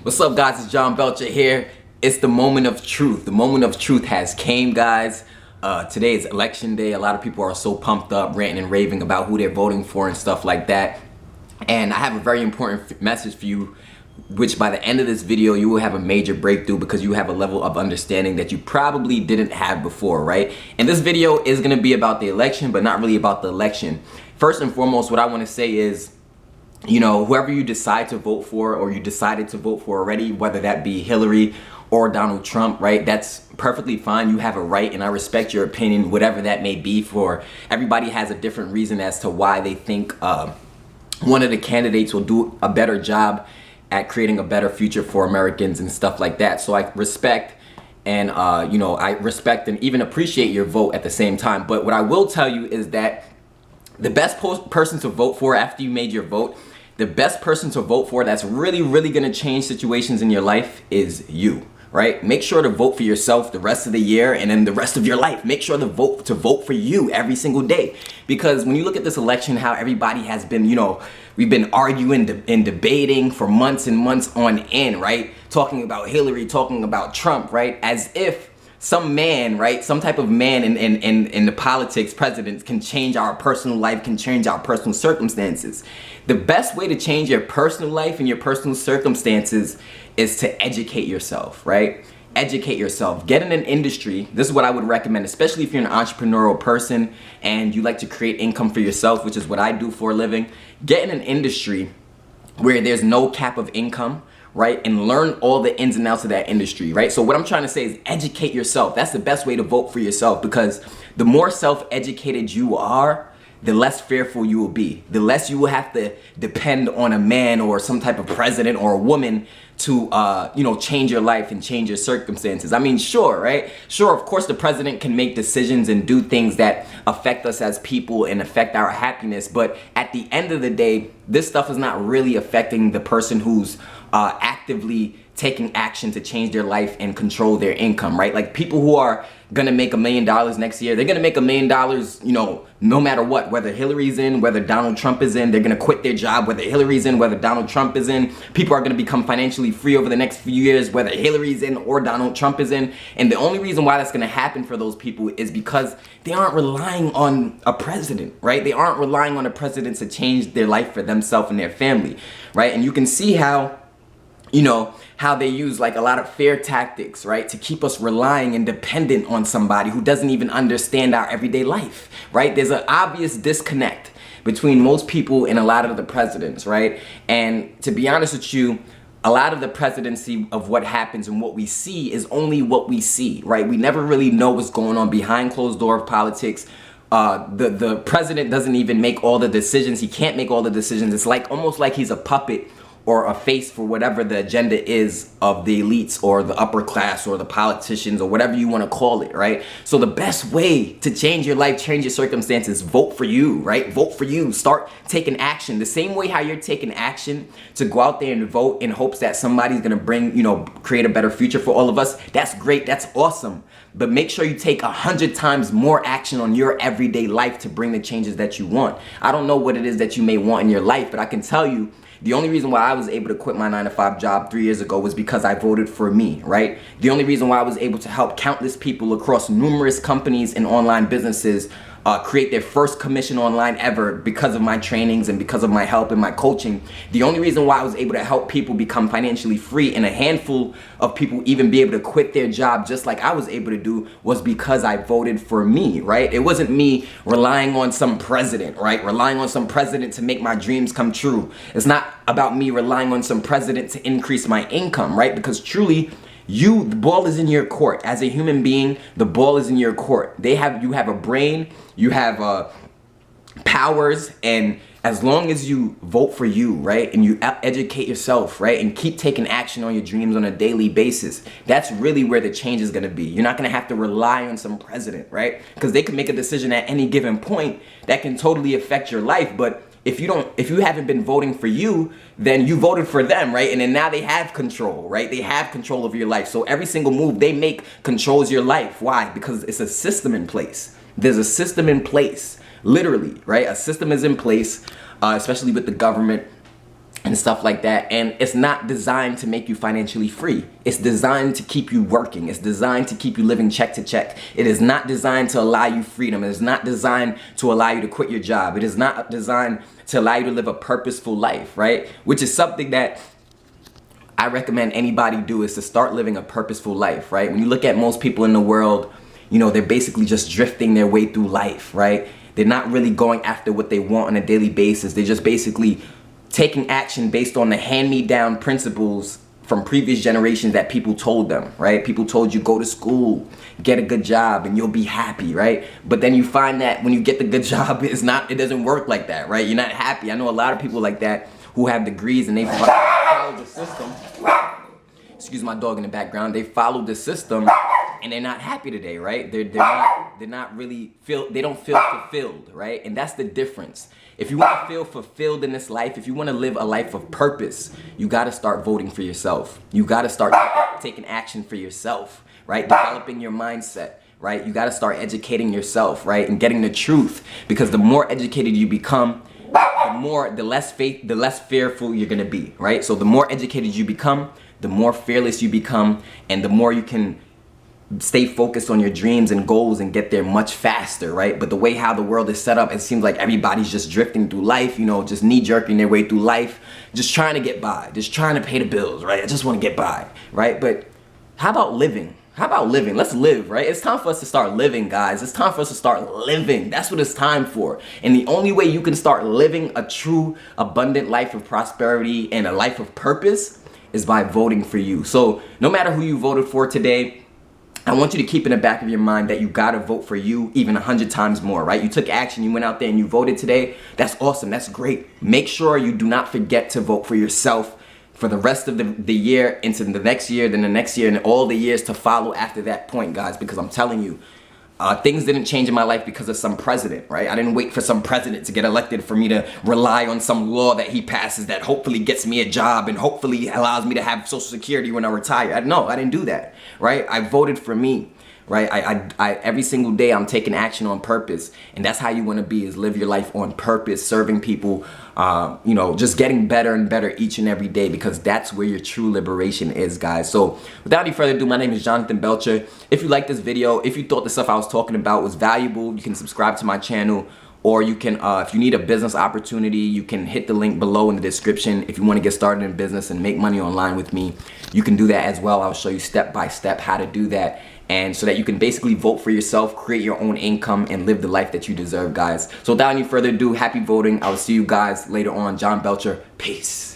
What's up, guys? It's John Belcher here. It's the moment of truth. The moment of truth has came, guys. Today is election day. A lot of people are so pumped up, ranting and raving about who they're voting for and stuff like that. And I have a very important message for you, which by the end of this video, you will have a major breakthrough because you have a level of understanding that you probably didn't have before, right? And this video is gonna be about the election, but not really about the election. First and foremost, what I wanna say is, you know, whoever you decide to vote for or you decided to vote for already, whether that be Hillary or Donald Trump, right? That's perfectly fine. You have a right and I respect your opinion, whatever that may be. For everybody has a different reason as to why they think one of the candidates will do a better job at creating a better future for Americans and stuff like that. So I respect and I respect and even appreciate your vote at the same time. But what I will tell you is that the best person to vote for after you made your vote, the best person to vote for that's really gonna change situations in your life is you, right? Make sure to vote for yourself the rest of the year and then the rest of your life. Make sure to vote for you every single day. Because when you look at this election, how everybody has been, we've been arguing and debating for months and months on end, right? Talking about Hillary, talking about Trump, right? As if some man, right, some type of man in the politics, presidents can change our personal life, can change our personal circumstances. The best way to change your personal life and your personal circumstances is to educate yourself, right? Educate yourself. Get in an industry. This is what I would recommend, especially if you're an entrepreneurial person and you like to create income for yourself, which is what I do for a living. Get in an industry where there's no cap of income, right? And learn all the ins and outs of that industry, right? So what I'm trying to say is educate yourself. That's the best way to vote for yourself, because the more self-educated you are, the less fearful you will be. The less you will have to depend on a man or some type of president or a woman to, change your life and change your circumstances. I mean, sure, right? Sure, of course, the president can make decisions and do things that affect us as people and affect our happiness. But at the end of the day, this stuff is not really affecting the person who's actively taking action to change their life and control their income, right? Like people who are gonna make $1 million next year, they're gonna make $1 million, no matter what, whether Hillary's in, whether Donald Trump is in, they're gonna quit their job, whether Hillary's in, whether Donald Trump is in. People are gonna become financially free over the next few years, whether Hillary's in or Donald Trump is in. And the only reason why that's gonna happen for those people is because they aren't relying on a president, right? They aren't relying on a president to change their life for themselves and their family, right? And you can see how, how they use like a lot of fear tactics, right? To keep us relying and dependent on somebody who doesn't even understand our everyday life, right? There's an obvious disconnect between most people and a lot of the presidents, right? And to be honest with you, a lot of the presidency of what happens and what we see is only what we see, right? We never really know what's going on behind closed door politics. The president doesn't even make all the decisions. He can't make all the decisions. It's like almost like he's a puppet or a face for whatever the agenda is of the elites or the upper class or the politicians or whatever you want to call it, right? So the best way to change your life, change your circumstances, vote for you, right? Vote for you. Start taking action. The same way how you're taking action to go out there and vote in hopes that somebody's going to bring, create a better future for all of us. That's great. That's awesome. But make sure you take 100 times more action on your everyday life to bring the changes that you want. I don't know what it is that you may want in your life, but I can tell you, the only reason why I was able to quit my 9-to-5 job 3 years ago was because I voted for me, right? The only reason why I was able to help countless people across numerous companies and online businesses create their first commission online ever because of my trainings and because of my help and my coaching. The only reason why I was able to help people become financially free and a handful of people even be able to quit their job just like I was able to do was because I voted for me, right? It wasn't me relying on some president, right? Relying on some president to make my dreams come true. It's not about me relying on some president to increase my income, right? Because truly, the ball is in your court. As a human being, the ball is in your court. You have a brain, you have powers, and as long as you vote for you, right, and you educate yourself, right, and keep taking action on your dreams on a daily basis, that's really where the change is going to be. You're not going to have to rely on some president, right, because they can make a decision at any given point that can totally affect your life. But if you haven't been voting for you, then you voted for them, right? And then now they have control, right? They have control over your life. So every single move they make controls your life. Why? Because it's a system in place. There's a system in place, literally, right? A system is in place, especially with the government. and stuff like that. And it's not designed to make you financially free. It's designed to keep you working. It's designed to keep you living check to check. It is not designed to allow you freedom. It is not designed to allow you to quit your job. It is not designed to allow you to live a purposeful life, right? Which is something that I recommend anybody do, is to start living a purposeful life, right? When you look at most people in the world, you know, they're basically just drifting their way through life, right? They're not really going after what they want on a daily basis. They're just basically taking action based on the hand-me-down principles from previous generations that people told them, right? People told you, go to school, get a good job, and you'll be happy, right? But then you find that when you get the good job, it doesn't work like that, right? You're not happy. I know a lot of people like that who have degrees and they follow the system. Excuse my dog in the background. They follow the system and they're not happy today, right? They don't feel fulfilled, right? And that's the difference. If you want to feel fulfilled in this life, if you want to live a life of purpose, you got to start voting for yourself. You got to start taking action for yourself, right? Developing your mindset, right? You got to start educating yourself, right? And getting the truth, because the more educated you become, the less fearful you're going to be, right? So the more educated you become, the more fearless you become, and the more you can stay focused on your dreams and goals and get there much faster, right? But the way how the world is set up, it seems like everybody's just drifting through life, you know, just knee-jerking their way through life, just trying to get by, just trying to pay the bills, right? I just want to get by, right? But how about living? How about living? Let's live, right? It's time for us to start living, guys. It's time for us to start living. That's what it's time for. And the only way you can start living a true, abundant life of prosperity and a life of purpose is by voting for you. So no matter who you voted for today, I want you to keep in the back of your mind that you gotta vote for you even 100 times more, right? You took action, you went out there and you voted today. That's awesome, that's great. Make sure you do not forget to vote for yourself for the rest of the year, into the next year, then the next year, and all the years to follow after that point, guys, because I'm telling you, things didn't change in my life because of some president, right? I didn't wait for some president to get elected for me to rely on some law that he passes that hopefully gets me a job and hopefully allows me to have Social Security when I retire. No, I didn't do that, right? I voted for me, right? I every single day I'm taking action on purpose, and that's how you want to be, is live your life on purpose, serving people, you know, just getting better and better each and every day, because that's where your true liberation is, guys. So without any further ado, my name is Jonathan Belcher. If you like this video, if you thought the stuff I was talking about was valuable, you can subscribe to my channel, or you can, if you need a business opportunity, you can hit the link below in the description. If you want to get started in business and make money online with me, you can do that as well. I'll show you step by step how to do that, and so that you can basically vote for yourself, create your own income, and live the life that you deserve, guys. So without any further ado, happy voting. I will see you guys later on. John Belcher, peace.